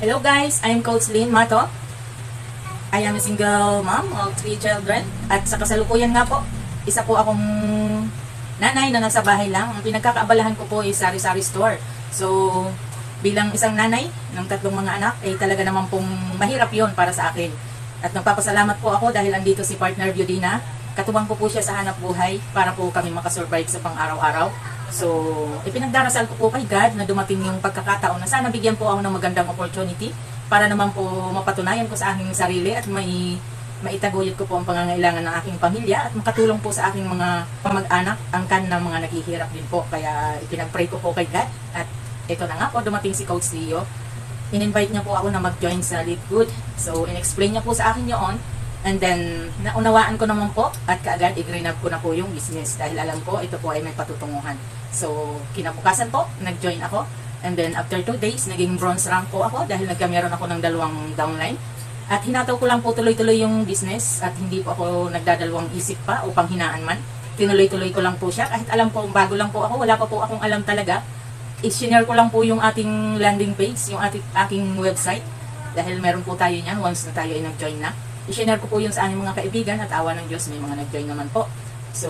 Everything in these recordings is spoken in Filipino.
Hello guys, I'm Coach Lynn Mato. I am a single mom of 3 children. At sa kasalukuyan nga po, isa po akong nanay na nasa bahay lang. Ang pinagkakaabalahan ko po is sari-sari store. So, bilang isang nanay ng 3 mga anak, ay talaga naman pong mahirap yon para sa akin. At nagpapasalamat po ako dahil andito si partner Biodina. Katuwang ko po siya sa hanap buhay para po kami makasurvive sa pang-araw-araw. So, ipinagdarasal ko po kay God na dumating yung pagkakataon na sana bigyan po ako ng magandang opportunity para naman po mapatunayan ko sa aking sarili at maitaguyod ko po ang pangangailangan ng aking pamilya at makatulong po sa aking mga pamag-anak, angkan ng mga naghihirap din po. Kaya ipinag-pray ko po kay God at ito na nga po, dumating si Coach Leo. In-invite niya po ako na mag-join sa Live Good. So, in-explain niya po sa akin yun. And then, naunawaan ko naman po at kaagad i-green up ko na po yung business dahil alam ko ito po ay may patutunguhan. So, kinabukasan po, nag-join ako. And then, after 2 days, naging bronze rank po ako dahil nagkameron ako ng 2 downline. At hinataw ko lang po tuloy-tuloy yung business at hindi po ako nagdadalawang isip pa upang hinaan man. Tinuloy-tuloy ko lang po siya kahit alam ko, bago lang po ako, wala pa po akong alam talaga. I-share ko lang po yung ating landing page, yung aking website. Dahil meron po tayo niyan once na tayo ay nag-join na. I-share ko po yun sa aming mga kaibigan at awa ng Diyos may mga nag-join naman po. So,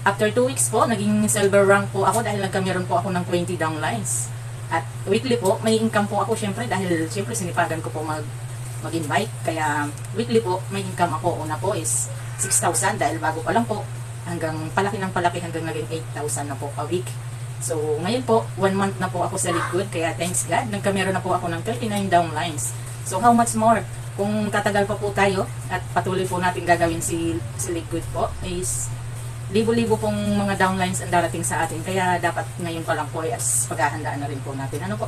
after 2 weeks po, naging silver rank po ako dahil nagkameron po ako ng 20 downlines. At weekly po, may income po ako syempre dahil syempre sinipagan ko po mag-invite. Kaya weekly po, may income ako. Una po is 6,000 dahil bago pa lang po. Hanggang palaki ng palaki hanggang naging 8,000 na po a week. So, ngayon po, 1 month na po ako sa Live Good. Kaya thanks God, nagkameron na po ako ng 39 downlines. So, how much more? Kung tatagal pa po tayo at patuloy po natin gagawin si Live Good po, is libo-libo pong mga downlines ang darating sa atin. Kaya dapat ngayon pa lang po as paghahandaan na rin po natin. Ano po?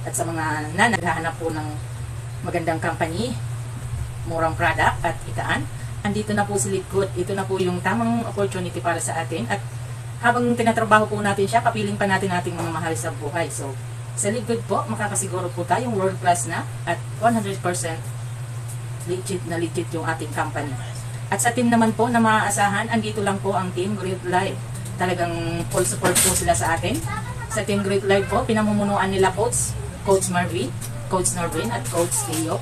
At sa mga naghahanap po ng magandang company, murang product at itaan, andito na po si Live Good. Ito na po yung tamang opportunity para sa atin. At habang tinatrabaho po natin siya, kapiling pa natin ating mga mahal sa buhay. So, sa Live Good po, makakasiguro po tayong world class na at 100% legit yung ating company. At sa team naman po na maaasahan, andito lang po ang Team Great Life. Talagang full support po sila sa atin. Sa Team Great Life po, pinamumunuan nila Coach Marvin, Coach Norvin at Coach Leo.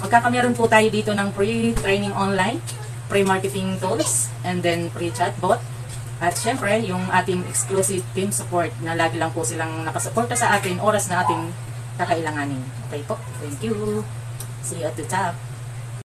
Magkakameron po tayo dito ng pre-training online, pre-marketing tools, and then pre-chatbot. At syempre, yung ating exclusive team support na lagi lang po silang nakasuporta sa atin oras na ating kakailanganin. Okay po, thank you. See you at the top.